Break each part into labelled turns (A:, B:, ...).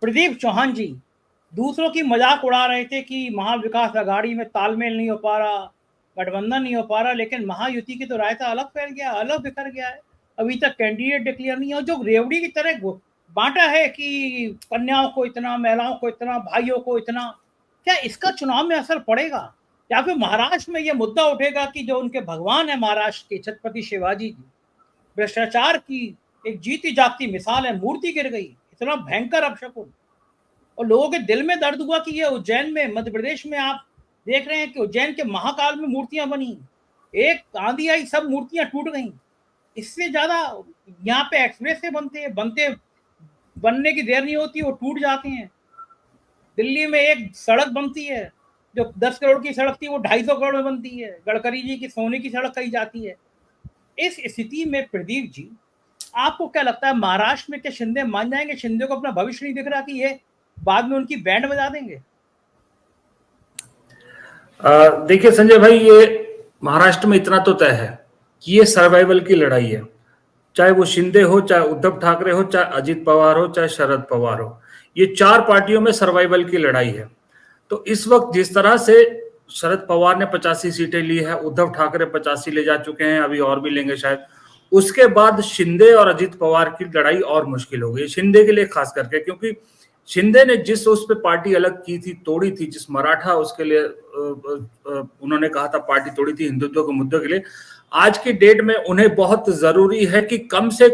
A: प्रदीप चौहान जी दूसरों की मजाक उड़ा रहे थे कि महाविकास आघाड़ी में तालमेल नहीं हो पा रहा, गठबंधन नहीं हो पा रहा, लेकिन महायुति की तो रायता अलग फैल गया, अलग बिखर गया है। अभी तक कैंडिडेट डिक्लेयर नहीं है, और जो रेवड़ी की तरह बांटा है कि कन्याओं को इतना, महिलाओं को इतना, भाइयों को इतना, क्या इसका चुनाव में असर पड़ेगा? या फिर महाराष्ट्र में यह मुद्दा उठेगा कि जो उनके भगवान है महाराष्ट्र के छत्रपति शिवाजी जी, भ्रष्टाचार की एक जीती जागती मिसाल है, मूर्ति गिर गई, इतना भयंकर अपशकुन, और लोगों के दिल में दर्द हुआ कि ये उज्जैन में, मध्य प्रदेश में आप देख रहे हैं कि उज्जैन के महाकाल में मूर्तियां बनी, एक आंधी आई सब मूर्तियां टूट गई। इससे ज्यादा यहाँ पे एक्सप्रेस से बनते बनने की देर नहीं होती, वो टूट जाते हैं। दिल्ली में एक सड़क बनती है जो 10 करोड़ की सड़क थी, वो 250 करोड़ में बनती है। गडकरी जी की सोने की सड़क कही जाती है। इस स्थिति में प्रदीप जी, आपको क्या लगता है महाराष्ट्र में क्या शिंदे मान जाएंगे? शिंदे को अपना भविष्य नहीं दिख रहा कि ये बाद में उनकी बैंड बजा देंगे?
B: देखिए संजय भाई, ये महाराष्ट्र में इतना तो तय है कि ये सर्वाइवल की लड़ाई है। चाहे वो शिंदे हो, चाहे उद्धव ठाकरे हो, चाहे अजित पवार हो, चाहे शरद पवार हो, ये चार पार्टियों में सर्वाइवल की लड़ाई है। तो इस वक्त जिस तरह से शरद पवार ने 85 सीटें ली है, उद्धव ठाकरे 85 ले जा चुके हैं, अभी और भी लेंगे शायद, उसके बाद शिंदे और अजित पवार की लड़ाई और मुश्किल हो गई शिंदे के लिए खास करके, क्योंकि शिंदे ने जिस उस पे पार्टी अलग की थी, तोड़ी थी, जिस मराठा उसके लिए उन्होंने कहा था पार्टी तोड़ी थी हिंदुत्व के मुद्दों के लिए, आज की डेट में उन्हें बहुत जरूरी है कि कम से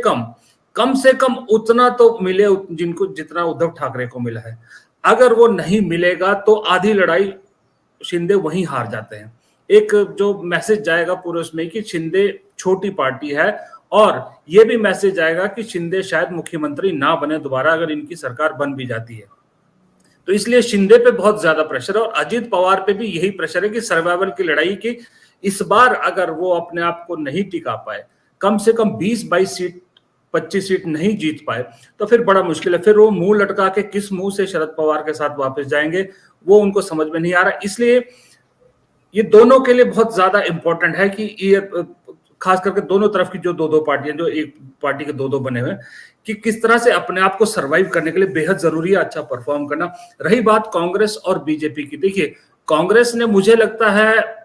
B: कम उतना तो मिले जिनको जितना उद्धव ठाकरे को मिला है। अगर वो नहीं मिलेगा तो आधी लड़ाई शिंदे वहीं हार जाते हैं। एक जो मैसेज जाएगा पूरे उसमें कि शिंदे छोटी पार्टी है, और ये भी मैसेज आएगा कि शिंदे शायद मुख्यमंत्री ना बने दोबारा अगर इनकी सरकार बन भी जाती है। तो इसलिए शिंदे पे बहुत ज्यादा प्रेशर है, और अजित पवार पे भी यही प्रेशर है कि सर्वाइवल की लड़ाई की इस बार अगर वो अपने आप को नहीं टिका पाए, कम से कम 20-22 सीट 25 सीट नहीं जीत पाए, तो फिर बड़ा मुश्किल है। फिर वो मुंह लटका के किस मुंह से शरद पवार के साथ वापस जाएंगे, वो उनको समझ में नहीं आ रहा। इसलिए ये दोनों के लिए बहुत ज्यादा इंपॉर्टेंट है कि ये खास करके दोनों तरफ की जो दो पार्टियां, जो एक पार्टी के दो बने हुए, कि किस तरह से अपने आप को सरवाइव करने के लिए बेहद जरूरी है अच्छा परफॉर्म करना। रही बात कांग्रेस और बीजेपी की, देखिए कांग्रेस ने, मुझे लगता है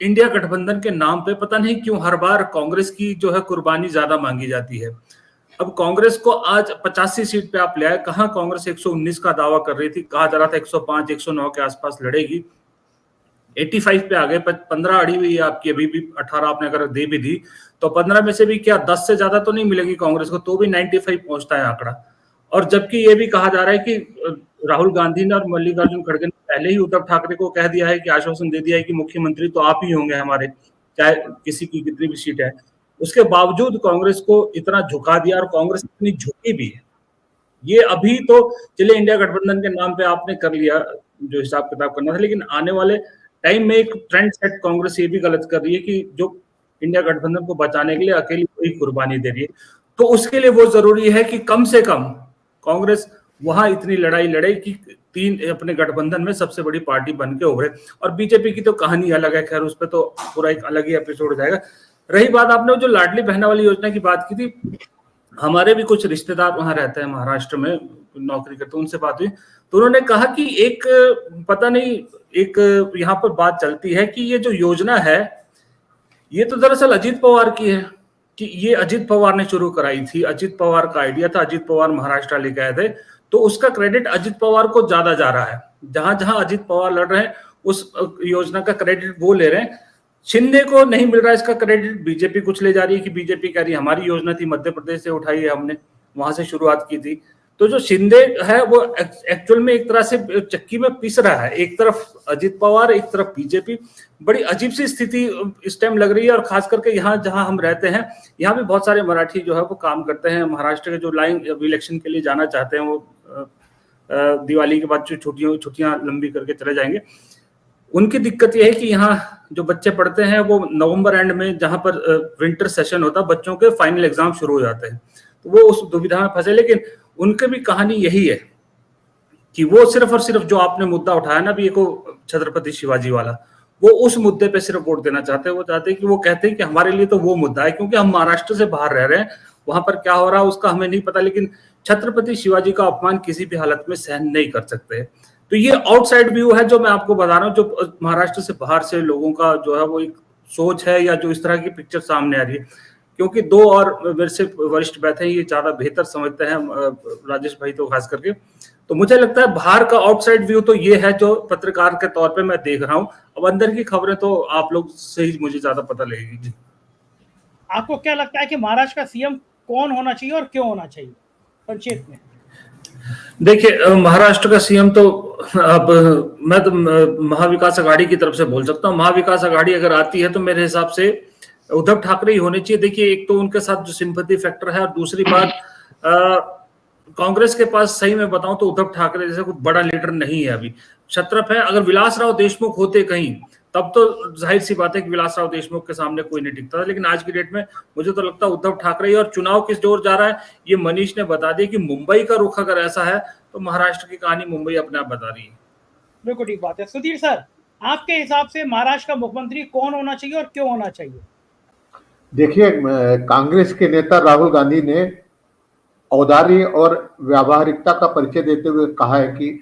B: इंडिया गठबंधन के नाम पे पता नहीं क्यों हर बार कांग्रेस की जो है कुर्बानी ज्यादा मांगी जाती है। अब कांग्रेस को आज 85 सीट पे आप ले आए, कहां कांग्रेस 119 का दावा कर रही थी, कहा जा रहा था 105 109 के आसपास लड़ेगी, 85 पे आ गए, 15 अड़ी हुई है आपकी, अभी भी 18 आपने अगर दे भी दी तो 15 में से भी क्या 10 से ज्यादा तो नहीं मिलेगी कांग्रेस को, तो भी 95 पहुंचता है आंकड़ा। और जबकि ये भी कहा जा रहा है कि राहुल गांधी ने और मल्लिकार्जुन खड़गे ने पहले ही उद्धव ठाकरे को कह दिया है कि आश्वासन दे दिया है कि मुख्यमंत्री तो आप ही होंगे हमारे, चाहे किसी की कितनी भी सीट है। उसके बावजूद कांग्रेस को इतना झुका दिया, और कांग्रेस इतनी झुकी भी है। ये अभी तो चलिए इंडिया गठबंधन के नाम पे आपने कर लिया जो हिसाब किताब करना था, लेकिन आने वाले टाइम में एक ट्रेंड सेट कांग्रेस ये भी गलत कर रही है कि जो इंडिया गठबंधन को बचाने के लिए अकेली कोई कुर्बानी दे रही है। तो उसके लिए वो जरूरी है कि कम से कम कांग्रेस वहां इतनी लड़ाई लड़े कि तीन अपने गठबंधन में सबसे बड़ी पार्टी बन के उभरे। और बीजेपी की तो कहानी अलग है, खैर उस पर तो पूरा एक अलग ही एपिसोड हो जाएगा। रही बात, आपने जो लाडली बहना वाली योजना की बात की थी, हमारे भी कुछ रिश्तेदार वहां रहते हैं महाराष्ट्र में, नौकरी करते, उनसे बात हुई तो उन्होंने कहा कि एक पता नहीं एक यहाँ पर बात चलती है कि ये जो योजना है ये तो दरअसल अजित पवार की है, कि ये अजित पवार ने शुरू कराई थी, अजित पवार का आइडिया था, अजित पवार महाराष्ट्र लेके आए थे, तो उसका क्रेडिट अजित पवार को ज्यादा जा रहा है। जहां जहां अजित पवार लड़ रहे हैं उस योजना का क्रेडिट वो ले रहे हैं, शिंदे को नहीं मिल रहा है इसका क्रेडिट। बीजेपी कुछ ले जा रही है कि बीजेपी कह रही है हमारी योजना थी, मध्य प्रदेश से उठाई है हमने, वहां से शुरुआत की थी। तो जो शिंदे है वो एक्चुअल में एक तरह से चक्की में पिस रहा है, एक तरफ अजित पवार, एक तरफ बीजेपी। बड़ी अजीब सी स्थिति इस टाइम लग रही है। और खास करके यहाँ जहां हम रहते हैं, यहाँ भी बहुत सारे मराठी जो है वो काम करते हैं महाराष्ट्र के, जो लाइन इलेक्शन के लिए जाना चाहते हैं, वो दिवाली के बाद जो छुट्टियां लंबी करके चले जाएंगे। उनकी दिक्कत यह है कि यहाँ जो बच्चे पढ़ते हैं वो नवंबर एंड में, जहां पर विंटर सेशन होता है, बच्चों के फाइनल एग्जाम शुरू हो जाते हैं, तो वो उस दुविधा में फंसे। लेकिन उनकी भी कहानी यही है कि वो सिर्फ और सिर्फ जो आपने मुद्दा उठाया ना, अभी को छत्रपति शिवाजी वाला, वो उस मुद्दे पे सिर्फ वोट देना चाहते हैं। वो चाहते हैं कि, वो कहते हैं कि हमारे लिए तो वो मुद्दा है, क्योंकि हम महाराष्ट्र से बाहर रह रहे हैं, वहां पर क्या हो रहा है उसका हमें नहीं पता, लेकिन छत्रपति शिवाजी का अपमान किसी भी हालत में सहन नहीं कर सकते। तो ये आउटसाइड व्यू है जो मैं आपको बता रहा हूँ, जो महाराष्ट्र से बाहर से लोगों का जो है वो एक सोच है, या जो इस तरह की पिक्चर सामने आ रही है। क्योंकि दो और मेरे से वरिष्ठ बैठे हैं, ये ज्यादा बेहतर समझते हैं, राजेश भाई तो खास करके। तो मुझे लगता है बाहर का आउटसाइड व्यू तो ये है जो पत्रकार के तौर पे मैं देख रहा हूँ। अब अंदर की खबरें तो आप लोग से ही मुझे ज्यादा पता लगेगी जी।
A: आपको क्या लगता है कि महाराष्ट्र का सीएम कौन होना चाहिए और क्यों होना चाहिए, संक्षेप में?
B: देखिए, महाराष्ट्र का सीएम तो अब मैं तो महाविकास आघाड़ी की तरफ से बोल सकता हूँ। महाविकास आघाड़ी अगर आती है तो मेरे हिसाब से उद्धव ठाकरे ही होने चाहिए। देखिए, एक तो उनके साथ जो सिंपैथी फैक्टर है, और दूसरी बात कांग्रेस के पास सही में बताऊं तो उद्धव ठाकरे जैसे कोई बड़ा लीडर नहीं है अभी। क्षत्रप है, अगर विलासराव देशमुख होते कहीं तब तो जाहिर सी बात है कि विलासराव देशमुख के सामने कोई नहीं टिकता था, लेकिन आज की डेट में मुझे तो लगता है उद्धव ठाकरे ही। और चुनाव किस जोर जा रहा है ये मनीष ने बता दिया कि मुंबई का रुख अगर ऐसा है तो महाराष्ट्र की कहानी मुंबई अपने आप बता रही है।
A: बिल्कुल ठीक बात है। सुधीर सर, आपके हिसाब से महाराष्ट्र का मुख्यमंत्री कौन होना चाहिए और क्यों होना चाहिए?
C: देखिए, कांग्रेस के नेता राहुल गांधी ने औदार्य और व्यावहारिकता का परिचय देते हुए कहा है कि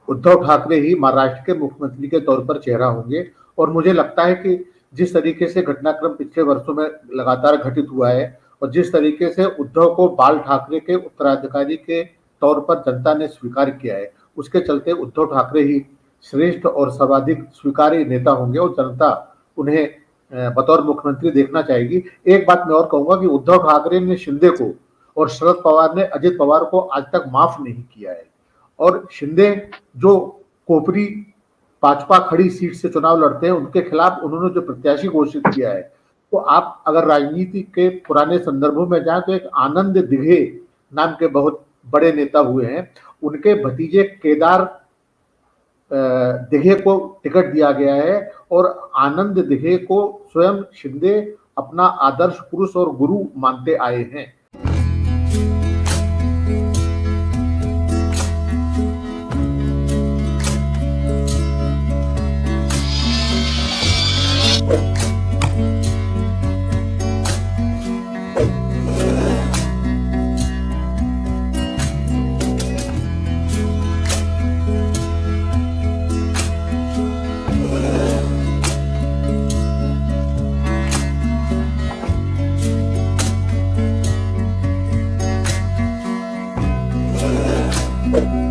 C: उद्धव ठाकरे ही महाराष्ट्र के मुख्यमंत्री के तौर पर चेहरा होंगे। और मुझे लगता है कि जिस तरीके से घटनाक्रम पिछले वर्षों में लगातार घटित हुआ है और जिस तरीके से उद्धव को बाल ठाकरे के उत्तराधिकारी के तौर पर जनता ने स्वीकार किया है, उसके चलते उद्धव ठाकरे ही श्रेष्ठ और सर्वाधिक स्वीकार्य नेता होंगे और जनता उन्हें बतौर मुख्यमंत्री देखना चाहेगी। एक बात मैं और कहूंगा कि उद्धव ठाकरे ने शिंदे को और शरद पवार ने अजित पवार को आज तक माफ नहीं किया है। और शिंदे जो कोपरी भाजपा खड़ी सीट से चुनाव लड़ते हैं, उनके खिलाफ उन्होंने जो प्रत्याशी घोषित किया है, तो आप अगर राजनीति के पुराने संदर्भों में जाएं तो एक आनंद दिघे नाम के बहुत बड़े नेता हुए हैं, उनके भतीजे केदार दिघे को टिकट दिया गया है और आनंद दिघे को स्वयं शिंदे अपना आदर्श पुरुष और गुरु मानते आए हैं।
D: you